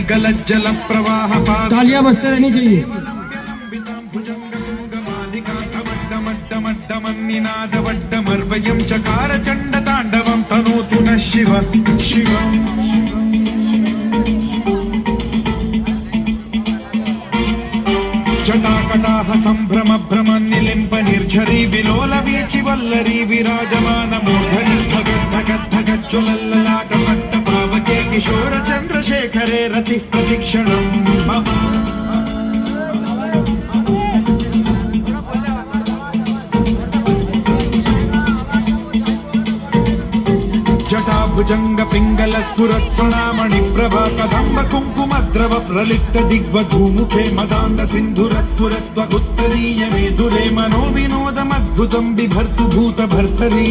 गलज्जल प्रवाह तालियां बजते रहनी चाहिए। निनादवड्डमर्वयं चकार चण्डताण्डवं तनोतु नः शिव शिव जटाकटाह सम्भ्रम भ्रम निलिम्ब निर्झरी विलोल वीचि वल्लरी विराजमान मूर्धनि धगद्धगद्धगज्ज्वलल्ललाट पट्ट पावके किशोर चन्द्रशेखरे रति प्रतिक्षणं मम जटाभुजंग पिंगल सुरत्फणामणि प्रभा कदम्ब कुंकुमद्रव प्रलिप्त दिग्वधूमुखे मदान्ध सिन्धुरस्फुरत्वगुत्तरीय मेधुरे मनोविनोदमद्भुतं बिभर्तु भूत भर्तरी।